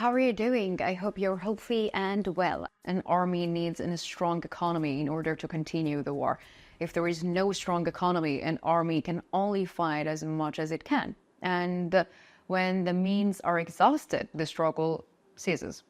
How are you doing? I hope you're healthy and well. An army needs a strong economy in order to continue the war. If there is no strong economy, an army can only fight as much as it can. And when the means are exhausted, the struggle ceases.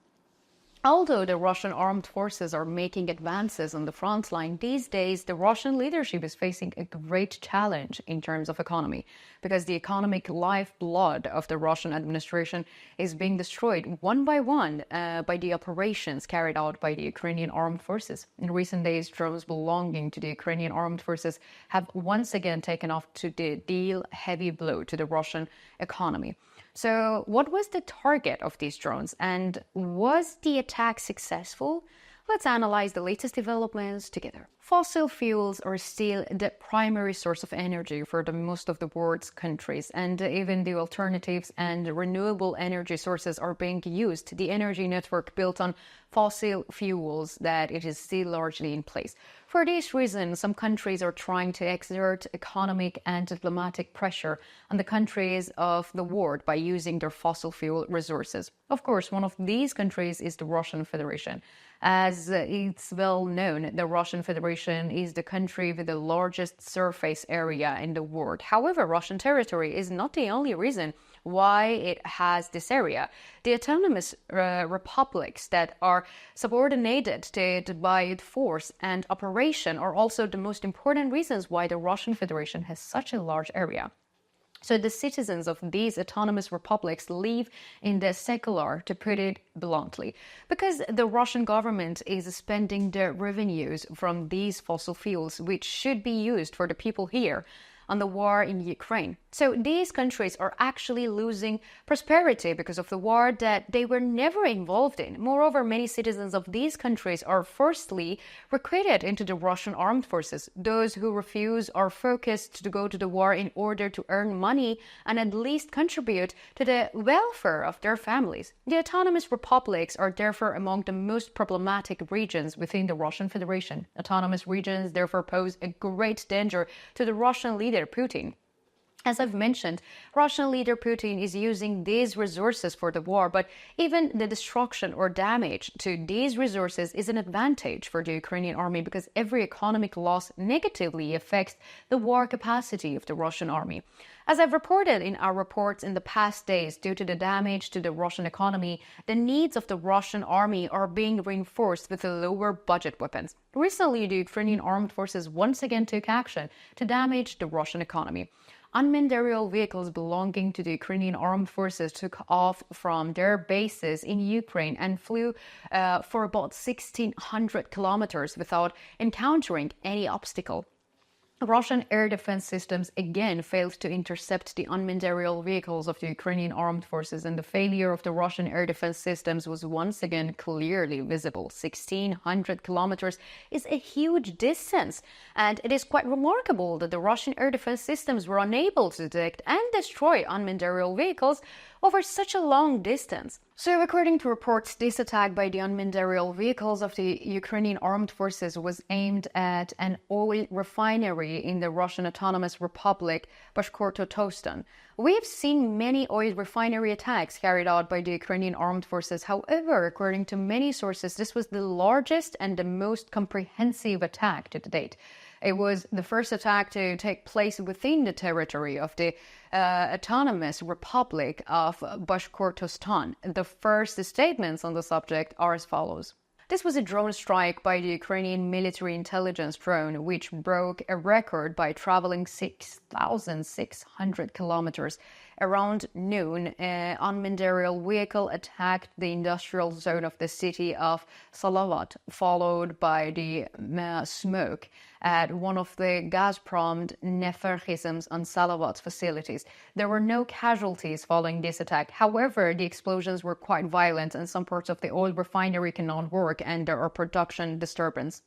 Although the Russian armed forces are making advances on the front line, these days the Russian leadership is facing a great challenge in terms of economy, because the economic lifeblood of the Russian administration is being destroyed one by one by the operations carried out by the Ukrainian armed forces. In recent days, drones belonging to the Ukrainian armed forces have once again taken off to deal heavy blow to the Russian economy. So what was the target of these drones, and was the attack successful? Let's analyze the latest developments together. Fossil fuels are still the primary source of energy for the most of the world's countries, and even the alternatives and renewable energy sources are being used. The energy network built on fossil fuels that it is still largely in place. For this reason, some countries are trying to exert economic and diplomatic pressure on the countries of the world by using their fossil fuel resources. Of course, one of these countries is the Russian Federation. As it's well known, the Russian Federation is the country with the largest surface area in the world. However, Russian territory is not the only reason why it has this area. The autonomous republics that are subordinated to it by force and operation are also the most important reasons why the Russian Federation has such a large area. So the citizens of these autonomous republics live in the secular, to put it bluntly, because the Russian government is spending the revenues from these fossil fuels, which should be used for the people here on the war in Ukraine. So these countries are actually losing prosperity because of the war that they were never involved in. Moreover, many citizens of these countries are forcibly recruited into the Russian armed forces. Those who refuse are focused to go to the war in order to earn money and at least contribute to the welfare of their families. The autonomous republics are therefore among the most problematic regions within the Russian Federation. Autonomous regions therefore pose a great danger to the Russian leader, Putin. As I've mentioned, Russian leader Putin is using these resources for the war, but even the destruction or damage to these resources is an advantage for the Ukrainian army, because every economic loss negatively affects the war capacity of the Russian army. As I've reported in our reports in the past days, due to the damage to the Russian economy, the needs of the Russian army are being reinforced with lower budget weapons. Recently, the Ukrainian armed forces once again took action to damage the Russian economy. Unmanned aerial vehicles belonging to the Ukrainian armed forces took off from their bases in Ukraine and flew for about 1,600 kilometers without encountering any obstacle. Russian air defense systems again failed to intercept the unmanned aerial vehicles of the Ukrainian armed forces, and the failure of the Russian air defense systems was once again clearly visible. 1,600 kilometers is a huge distance, and it is quite remarkable that the Russian air defense systems were unable to detect and destroy unmanned aerial vehicles over such a long distance. So, according to reports, this attack by the unmanned aerial vehicles of the Ukrainian armed forces was aimed at an oil refinery in the Russian Autonomous Republic, Bashkortostan. We have seen many oil refinery attacks carried out by the Ukrainian armed forces. However, according to many sources, this was the largest and the most comprehensive attack to date. It was the first attack to take place within the territory of the Autonomous Republic of Bashkortostan. The first statements on the subject are as follows. This was a drone strike by the Ukrainian military intelligence drone, which broke a record by traveling 6,600 kilometers. Around noon, an unmanned aerial vehicle attacked the industrial zone of the city of Salavat, followed by the smoke at one of the Gazprom Neferchism's on Salavat facilities. There were no casualties following this attack. However, the explosions were quite violent, and some parts of the oil refinery cannot work, and there are production disturbance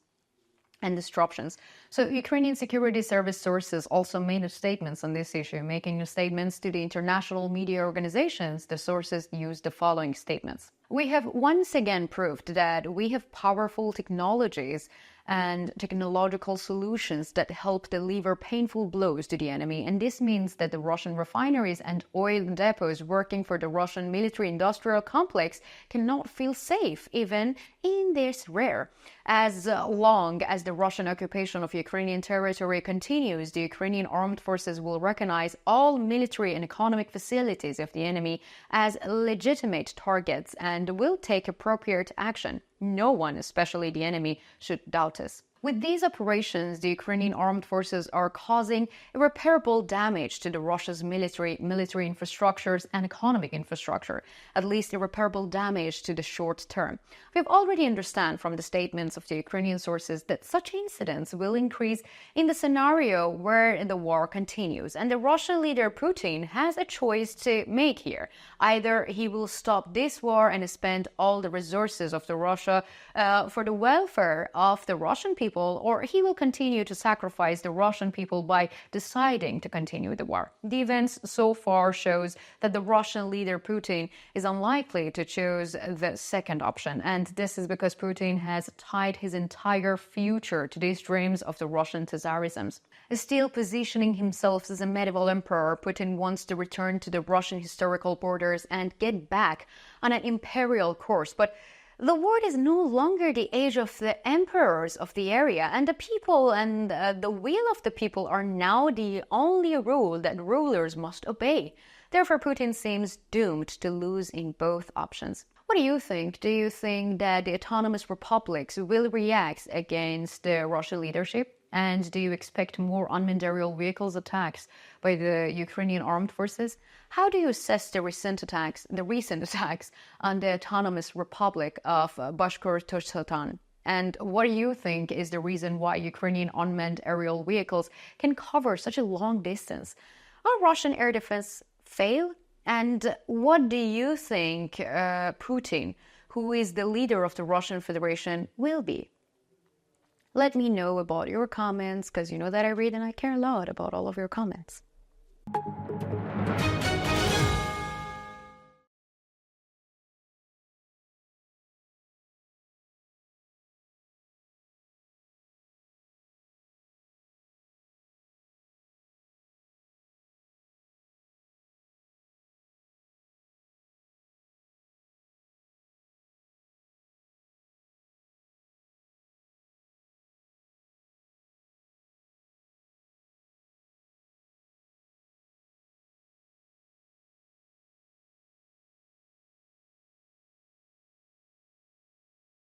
and disruptions. So Ukrainian security service sources also made statements on this issue. Making statements to the international media organizations, the sources used the following statements. We have once again proved that we have powerful technologies and technological solutions that help deliver painful blows to the enemy. And this means that the Russian refineries and oil depots working for the Russian military-industrial complex cannot feel safe, even in this rare. As long as the Russian occupation of Ukrainian territory continues, the Ukrainian armed forces will recognize all military and economic facilities of the enemy as legitimate targets and will take appropriate action. No one, especially the enemy, should doubt us. With these operations, the Ukrainian armed forces are causing irreparable damage to Russia's military infrastructures and economic infrastructure, at least irreparable damage to the short term. We've already understand from the statements of the Ukrainian sources that such incidents will increase in the scenario where the war continues. And the Russian leader Putin has a choice to make here. Either he will stop this war and spend all the resources of Russia for the welfare of the Russian people, or he will continue to sacrifice the Russian people by deciding to continue the war. The events so far shows that the Russian leader Putin is unlikely to choose the second option, and this is because Putin has tied his entire future to these dreams of the Russian Tsarism. Still positioning himself as a medieval emperor, Putin wants to return to the Russian historical borders and get back on an imperial course. But the world is no longer the age of the emperors of the area, and the people and the will of the people are now the only rule that rulers must obey. Therefore, Putin seems doomed to lose in both options. What do you think? Do you think that the autonomous republics will react against the Russian leadership? And do you expect more unmanned aerial vehicles attacks by the Ukrainian armed forces? How do you assess the recent attacks on the autonomous republic of Bashkortostan? And what do you think is the reason why Ukrainian unmanned aerial vehicles can cover such a long distance? Will Russian air defense fail? And what do you think Putin, who is the leader of the Russian Federation, will be? Let me know about your comments, because you know that I read and I care a lot about all of your comments.